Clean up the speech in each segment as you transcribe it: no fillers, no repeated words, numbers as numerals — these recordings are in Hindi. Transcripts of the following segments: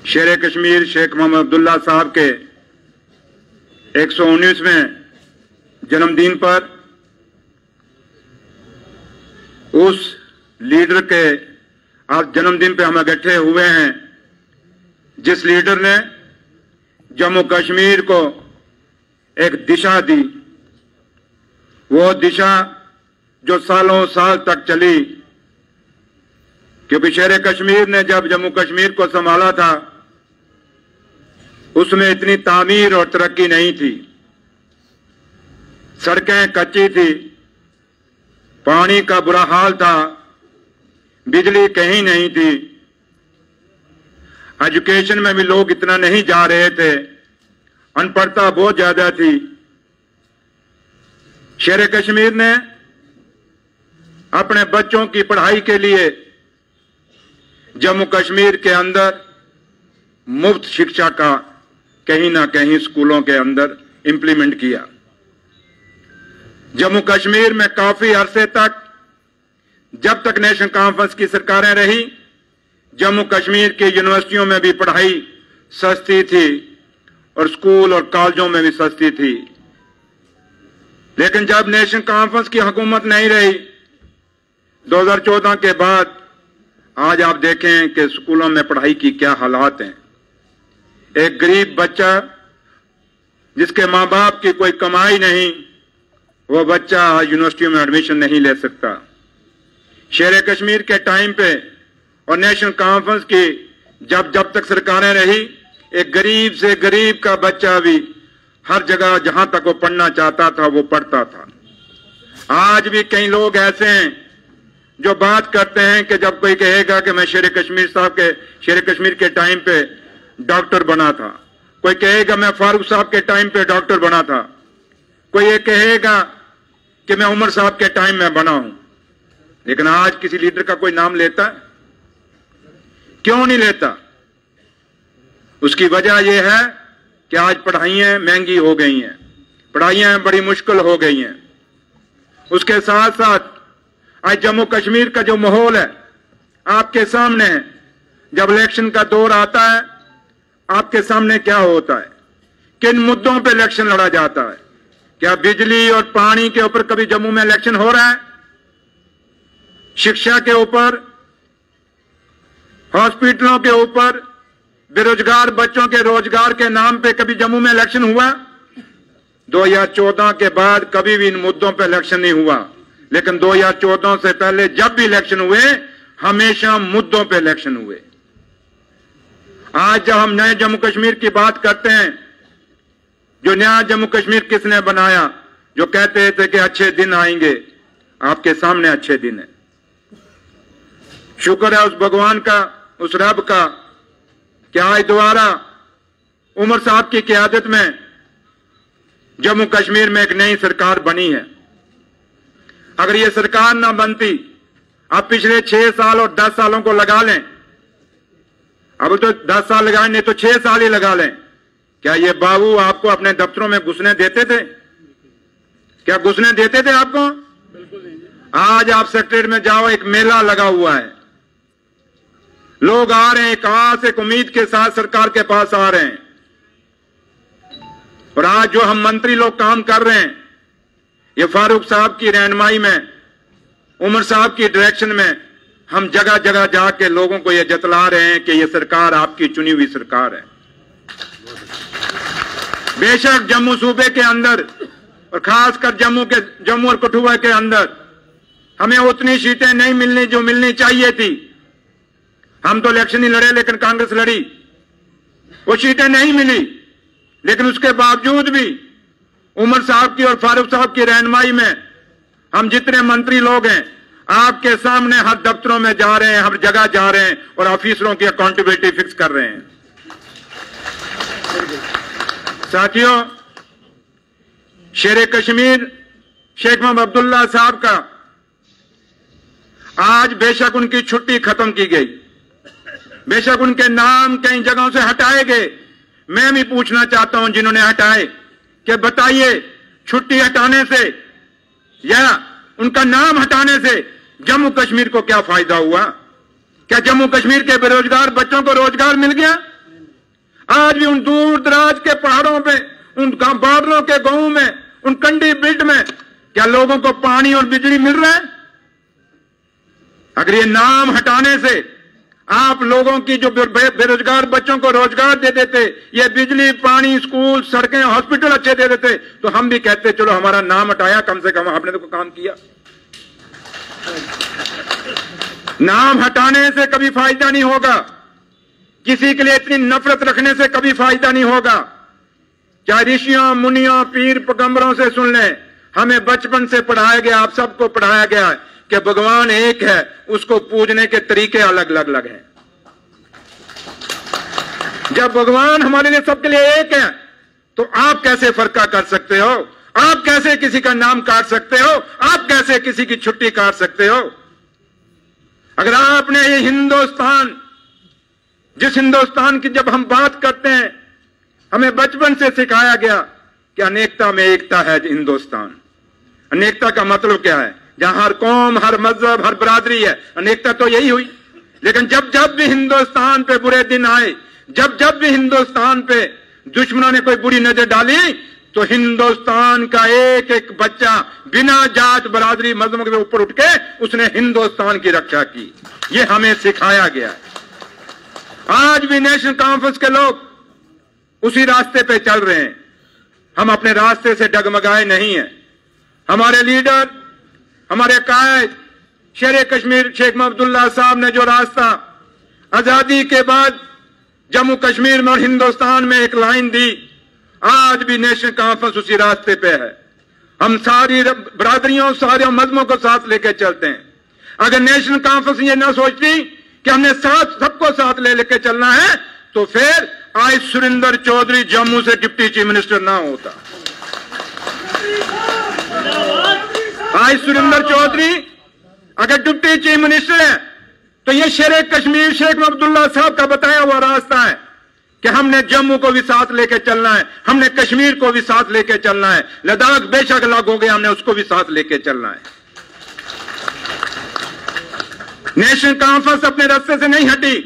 शेर कश्मीर शेख मोहम्मद अब्दुल्ला साहब के 119वें जन्मदिन पर उस लीडर के आज जन्मदिन पे हम इकट्ठे हुए हैं जिस लीडर ने जम्मू कश्मीर को एक दिशा दी। वो दिशा जो सालों साल तक चली, क्योंकि शेर कश्मीर ने जब जम्मू कश्मीर को संभाला था उसमें इतनी तामीर और तरक्की नहीं थी। सड़कें कच्ची थी, पानी का बुरा हाल था, बिजली कहीं नहीं थी, एजुकेशन में भी लोग इतना नहीं जा रहे थे, अनपढ़ता बहुत ज्यादा थी। शेर कश्मीर ने अपने बच्चों की पढ़ाई के लिए जम्मू कश्मीर के अंदर मुफ्त शिक्षा का कहीं ना कहीं स्कूलों के अंदर इंप्लीमेंट किया। जम्मू कश्मीर में काफी अरसे तक, जब तक नेशनल कॉन्फ्रेंस की सरकारें रही, जम्मू कश्मीर की यूनिवर्सिटियों में भी पढ़ाई सस्ती थी और स्कूल और कॉलेजों में भी सस्ती थी। लेकिन जब नेशनल कॉन्फ्रेंस की हुकूमत नहीं रही 2014 के बाद, आज आप देखें कि स्कूलों में पढ़ाई की क्या हालात हैं। एक गरीब बच्चा जिसके मां बाप की कोई कमाई नहीं, वो बच्चा यूनिवर्सिटियों में एडमिशन नहीं ले सकता। शेर कश्मीर के टाइम पे और नेशनल कॉन्फ्रेंस की जब तक सरकारें रही, एक गरीब से गरीब का बच्चा भी हर जगह जहां तक वो पढ़ना चाहता था वो पढ़ता था। आज भी कई लोग ऐसे हैं जो बात करते हैं कि जब कोई कहेगा कि मैं शेर कश्मीर के टाइम पे डॉक्टर बना था, कोई कहेगा मैं फारूक साहब के टाइम पे डॉक्टर बना था, कोई ये कहेगा कि मैं उमर साहब के टाइम में बना हूं। लेकिन आज किसी लीडर का कोई नाम लेता है? क्यों नहीं लेता? उसकी वजह यह है कि आज पढ़ाइयां महंगी हो गई हैं, पढ़ाइयां बड़ी मुश्किल हो गई हैं। उसके साथ साथ आज जम्मू कश्मीर का जो माहौल है आपके सामने है। जब इलेक्शन का दौर आता है आपके सामने क्या होता है, किन मुद्दों पे इलेक्शन लड़ा जाता है। क्या बिजली और पानी के ऊपर कभी जम्मू में इलेक्शन हो रहा है? शिक्षा के ऊपर, हॉस्पिटलों के ऊपर, बेरोजगार बच्चों के रोजगार के नाम पे कभी जम्मू में इलेक्शन हुआ? 2014 के बाद कभी भी इन मुद्दों पे इलेक्शन नहीं हुआ। लेकिन 2014 से पहले जब भी इलेक्शन हुए हमेशा मुद्दों पे इलेक्शन हुए। आज जब हम नए जम्मू कश्मीर की बात करते हैं, जो नया जम्मू कश्मीर किसने बनाया, जो कहते थे कि अच्छे दिन आएंगे, आपके सामने अच्छे दिन है। शुक्र है उस भगवान का, उस रब का कि आज दोबारा उमर साहब की क़यादत में जम्मू कश्मीर में एक नई सरकार बनी है। अगर ये सरकार ना बनती, आप पिछले 6 साल और 10 सालों को लगा लें, अब तो 10 साल लगाए नहीं तो 6 साल ही लगा लें, क्या ये बाबू आपको अपने दफ्तरों में घुसने देते थे? क्या घुसने देते थे आपको? बिल्कुल नहीं। आज आप सेक्रेटरीट में जाओ, एक मेला लगा हुआ है, लोग आ रहे हैं, एक आस, एक उम्मीद के साथ सरकार के पास आ रहे हैं। और आज जो हम मंत्री लोग काम कर रहे हैं, ये फारूक साहब की रहनुमाई में, उमर साहब की डायरेक्शन में हम जगह जगह जाके लोगों को ये जतला रहे हैं कि ये सरकार आपकी चुनी हुई सरकार है। बेशक जम्मू सूबे के अंदर और खासकर जम्मू और कठुआ के अंदर हमें उतनी सीटें नहीं मिलनी जो मिलनी चाहिए थी। हम तो इलेक्शन ही लड़े, लेकिन कांग्रेस लड़ी, वो सीटें नहीं मिली। लेकिन उसके बावजूद भी उमर साहब की और फारूक साहब की रहनुमाई में हम जितने मंत्री लोग हैं आपके सामने हर दफ्तरों में जा रहे हैं, हर जगह जा रहे हैं और ऑफिसरों की अकाउंटेबिलिटी फिक्स कर रहे हैं। साथियों, शेर कश्मीर शेख मोहम्मद अब्दुल्ला साहब का आज बेशक उनकी छुट्टी खत्म की गई, बेशक उनके नाम कई जगहों से हटाए गए। मैं भी पूछना चाहता हूं जिन्होंने हटाए कि बताइए, छुट्टी हटाने से या उनका नाम हटाने से जम्मू कश्मीर को क्या फायदा हुआ? क्या जम्मू कश्मीर के बेरोजगार बच्चों को रोजगार मिल गया? आज भी उन दूर दराज के पहाड़ों पे, उन बादलों के गांवों में, उन कंडी बेल्ट में क्या लोगों को पानी और बिजली मिल रहा है? अगर ये नाम हटाने से आप लोगों की जो बेरोजगार बच्चों को रोजगार दे देते, ये बिजली, पानी, स्कूल, सड़कें, हॉस्पिटल अच्छे दे देते, तो हम भी कहते चलो हमारा नाम हटाया, कम से कम आपने तो काम किया। नाम हटाने से कभी फायदा नहीं होगा, किसी के लिए इतनी नफरत रखने से कभी फायदा नहीं होगा। चाहे ऋषियों, मुनियों, पीर, पैगंबरों से सुन लें, हमें बचपन से पढ़ाया गया, आप सबको पढ़ाया गया है कि भगवान एक है, उसको पूजने के तरीके अलग अलग हैं। जब भगवान हमारे लिए सबके लिए एक है, तो आप कैसे फर्का कर सकते हो? आप कैसे किसी का नाम काट सकते हो? आप कैसे किसी की छुट्टी काट सकते हो? अगर आपने ये हिंदुस्तान, जिस हिंदुस्तान की जब हम बात करते हैं, हमें बचपन से सिखाया गया कि अनेकता में एकता है हिंदुस्तान। अनेकता का मतलब क्या है? जहां हर कौम, हर मजहब, हर बरादरी है, अनेकता तो यही हुई। लेकिन जब जब भी हिंदुस्तान पे बुरे दिन आए, जब जब भी हिंदुस्तान पे दुश्मनों ने कोई बुरी नजर डाली, तो हिंदुस्तान का एक एक बच्चा बिना जात, बरादरी, मजहब के ऊपर उठ के उसने हिंदुस्तान की रक्षा की। ये हमें सिखाया गया है। आज भी नेशनल कॉन्फ्रेंस के लोग उसी रास्ते पे चल रहे हैं। हम अपने रास्ते से डगमगाए नहीं हैं। हमारे लीडर, हमारे कायद शेर कश्मीर शेख महमूदुल्लाह साहब ने जो रास्ता आजादी के बाद जम्मू कश्मीर में और हिंदुस्तान में एक लाइन दी, आज भी नेशनल कॉन्फ्रेंस उसी रास्ते पे है। हम सारी बरादरियों, सारे मजहबों को साथ लेके चलते हैं। अगर नेशनल कॉन्फ्रेंस ये ना सोचती कि हमने सबको साथ ले लेके चलना है, तो फिर आज सुरेंद्र चौधरी जम्मू से डिप्टी चीफ मिनिस्टर ना होता। आज सुरेंद्र चौधरी अगर डिप्टी चीफ मिनिस्टर है, तो ये शेर कश्मीर शेख महमूदुल्लाह साहब का बताया हुआ रास्ता है कि हमने जम्मू को भी साथ लेके चलना है, हमने कश्मीर को भी साथ लेके चलना है, लद्दाख बेशक अलग हो गया, हमने उसको भी साथ लेके चलना है। नेशनल कॉन्फ्रेंस अपने रास्ते से नहीं हटी।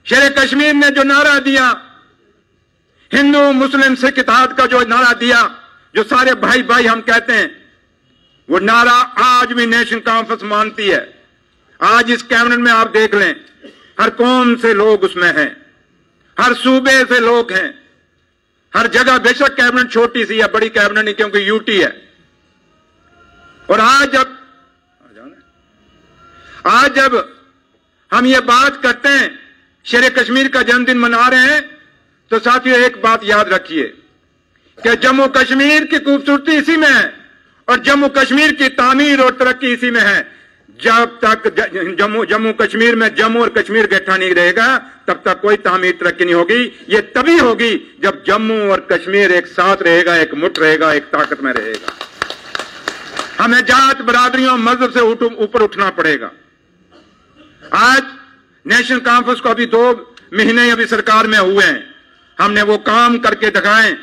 शेर कश्मीर ने जो नारा दिया, हिंदू मुस्लिम सिख इत्तेहाद का जो नारा दिया, जो सारे भाई भाई हम कहते हैं, वो नारा आज भी नेशनल कॉन्फ्रेंस मानती है। आज इस कैबिनेट में आप देख लें, हर कौम से लोग उसमें हैं, हर सूबे से लोग हैं, हर जगह। बेशक कैबिनेट छोटी सी है, बड़ी कैबिनेट नहीं, क्योंकि यूटी है। और आज जब हम ये बात करते हैं, शेर कश्मीर का जन्मदिन मना रहे हैं, तो साथियों एक बात याद रखिए कि जम्मू कश्मीर की खूबसूरती इसी में है और जम्मू कश्मीर की तामीर और तरक्की इसी में है। जब तक जम्मू कश्मीर में जम्मू और कश्मीर गठा नहीं रहेगा, तब तक कोई तामीर तरक्की नहीं होगी। ये तभी होगी जब जम्मू और कश्मीर एक साथ रहेगा, एक मुठ रहेगा, एक ताकत में रहेगा। हमें जात, बरादरियों, मजहब से ऊपर उठना पड़ेगा। आज नेशनल कॉन्फ्रेंस को अभी 2 महीने अभी सरकार में हुए हैं, हमने वो काम करके दिखाए।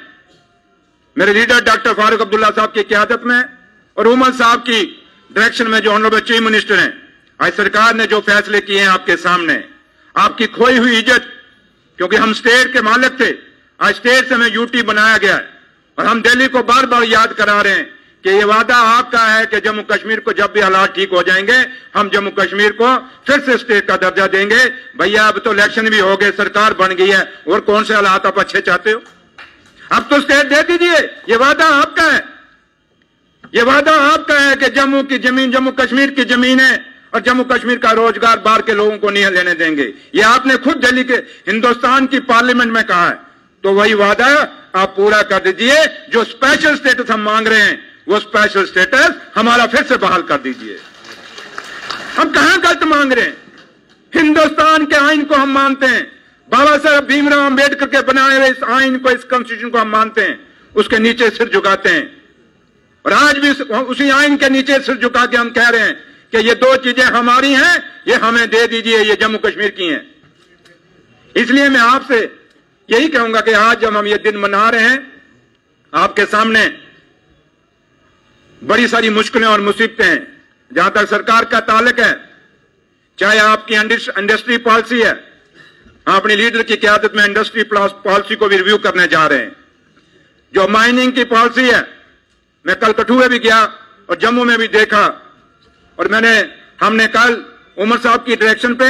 मेरे लीडर डॉक्टर फारूक अब्दुल्ला साहब की क़यादत में और उमर साहब की डायरेक्शन में जो ऑनरेबल चीफ मिनिस्टर हैं, आज सरकार ने जो फैसले किए हैं आपके सामने, आपकी खोई हुई इज्जत, क्योंकि हम स्टेट के मालिक थे, आज स्टेट से हमें यूटी बनाया गया है और हम दिल्ली को बार बार याद करा रहे हैं कि ये वादा आपका है कि जम्मू कश्मीर को जब भी हालात ठीक हो जाएंगे, हम जम्मू कश्मीर को फिर से स्टेट का दर्जा देंगे। भैया अब तो इलेक्शन भी हो गए, सरकार बन गई है, और कौन से हालात आप अच्छे चाहते हो? अब तो स्टेट दे दीजिए। ये वादा आपका है, ये वादा आपका है कि जम्मू की जमीन, जम्मू कश्मीर की जमीन है और जम्मू कश्मीर का रोजगार बाहर के लोगों को नहीं लेने देंगे। ये आपने खुद दिल्ली के हिंदुस्तान की पार्लियामेंट में कहा है, तो वही वादा आप पूरा कर दीजिए। जो स्पेशल स्टेटस हम मांग रहे हैं, वो स्पेशल स्टेटस हमारा फिर से बहाल कर दीजिए। हम कहां गलत मांग रहे हैं? हिंदुस्तान के आइन को हम मानते हैं, बाबा साहब भीमराव अंबेडकर के बनाए हुए इस आइन को, इस कॉन्स्टिट्यूशन को हम मानते हैं, उसके नीचे सिर झुकाते हैं। और आज भी उसी आइन के नीचे सिर झुका के हम कह रहे हैं कि ये 2 चीजें हमारी हैं, ये हमें दे दीजिए, ये जम्मू कश्मीर की हैं। इसलिए मैं आपसे यही कहूंगा कि आज जब हम ये दिन मना रहे हैं, आपके सामने बड़ी सारी मुश्किलें और मुसीबतें हैं। जहां तक सरकार का ताल्लुक है, चाहे आपकी इंडस्ट्री पॉलिसी है, हम अपनी लीडर की क़यादत में इंडस्ट्री प्लस पॉलिसी को भी रिव्यू करने जा रहे हैं। जो माइनिंग की पॉलिसी है, मैं कल कठुआ भी गया और जम्मू में भी देखा, और हमने कल उमर साहब की डायरेक्शन पे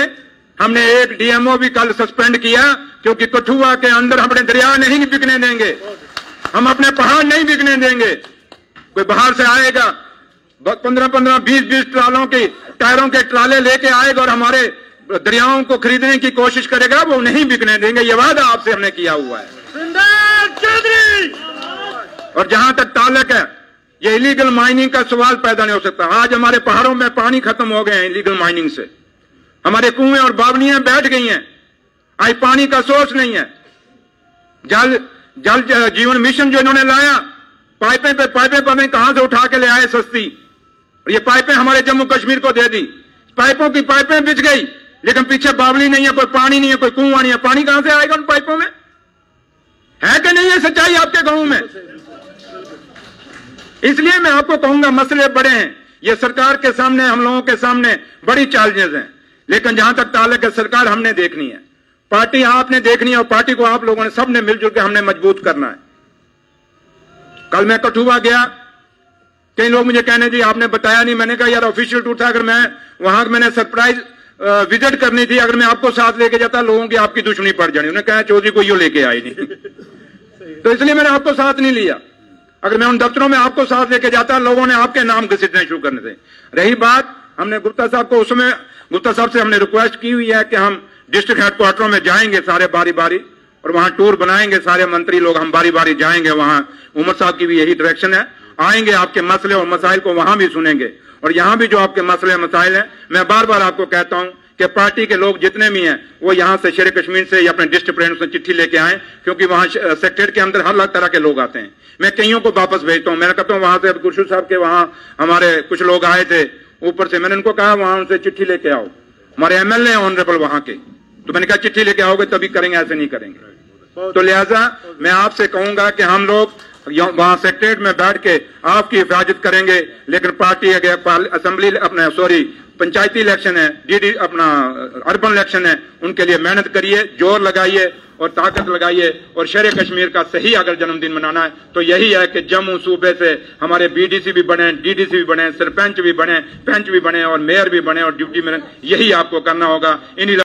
हमने एक डीएमओ भी कल सस्पेंड किया, क्योंकि कठुआ के अंदर अपने दरिया नहीं बिकने देंगे, हम अपने पहाड़ नहीं बिकने देंगे। कोई बाहर से आएगा 15-15, 20-20 ट्रालों के टायरों के ट्राले लेके आएगा और हमारे दरियाओं को खरीदने की कोशिश करेगा, वो नहीं बिकने देंगे। ये वादा आपसे हमने किया हुआ है। और जहां तक ताल्लुक है ये इलीगल माइनिंग का सवाल पैदा नहीं हो सकता। आज हमारे पहाड़ों में पानी खत्म हो गए हैं इलीगल माइनिंग से, हमारे कुएं और बावलियां बैठ गई हैं, आज पानी का सोर्स नहीं है। जल जीवन मिशन जो इन्होंने लाया, पाइपें पे पाइपें कहां से उठा के ले आए सस्ती, और ये पाइपें हमारे जम्मू कश्मीर को दे दी। पाइपों की पाइपें बिछ गई, लेकिन पीछे बावली नहीं है, कोई पानी नहीं है, कोई कुआं नहीं है। पानी कहां से आएगा उन पाइपों में? है कि नहीं है सच्चाई आपके गांव में? इसलिए मैं आपको कहूंगा मसले बड़े हैं, ये सरकार के सामने, हम लोगों के सामने बड़ी चैलेंजेस हैं, लेकिन जहां तक ताल्लुक है सरकार हमने देखनी है, पार्टी आपने देखनी है, और पार्टी को आप लोगों ने सबने मिलजुल के हमने मजबूत करना है। कल मैं कठुआ गया, कई लोग मुझे कहने जी आपने बताया नहीं। मैंने कहा यार ऑफिशियल टूर था, अगर मैं वहां मैंने सरप्राइज विजिट करनी थी, अगर मैं आपको साथ लेके जाता लोगों की आपकी दुश्मनी पड़ जानी। उन्होंने कहा चौधरी को यो लेके आई नहीं तो इसलिए मैंने आपको साथ नहीं लिया। अगर मैं उन दफ्तरों में आपको साथ लेके जाता, लोगों ने आपके नाम घसीटने शुरू करने थे। रही बात, हमने गुप्ता साहब को, उसमें गुप्ता साहब से हमने रिक्वेस्ट की हुई है कि हम डिस्ट्रिक्ट हेडक्वार्टरों में जाएंगे सारे बारी बारी, और वहां टूर बनाएंगे सारे मंत्री लोग, हम बारी बारी जाएंगे वहां। उमर साहब की भी यही डायरेक्शन है, आएंगे आपके मसले और मसाइल को वहां भी सुनेंगे, और यहां भी जो आपके मसले मसाइल हैं, मैं बार बार आपको कहता हूं कि पार्टी के लोग जितने भी हैं वो यहां से शेर कश्मीर से या अपने डिस्ट्रिक्ट प्रेसिडेंट से चिट्ठी लेके आए, क्योंकि वहां सेक्रेटरीट के अंदर हर तरह के लोग आते हैं। मैं कईयों को वापस भेजता हूं। मैं कहता हूं वहां से खुशबू साहब के वहां हमारे कुछ लोग आए थे ऊपर से, मैंने उनको कहा वहां उनसे चिट्ठी लेके आओ, हमारे एमएलए ऑनरेबल वहां के, तो मैंने कहा चिट्ठी लेके आओगे तभी करेंगे, ऐसे नहीं करेंगे। तो लिहाजा मैं आपसे कहूंगा कि हम लोग वहां सेक्रेटरीट में बैठ के आपकी हिफाजत करेंगे, लेकिन पार्टी असेंबली पंचायती इलेक्शन है, डीडी अपना अर्बन इलेक्शन है, उनके लिए मेहनत करिए, जोर लगाइए और ताकत लगाइए। और शेर कश्मीर का सही अगर जन्मदिन मनाना है तो यही है कि जम्मू सूबे से हमारे बीडीसी भी बने, डीडीसी भी बने, सरपंच भी बने, पंच भी बने और मेयर भी बने और डिप्टी मेयर, यही आपको करना होगा। इन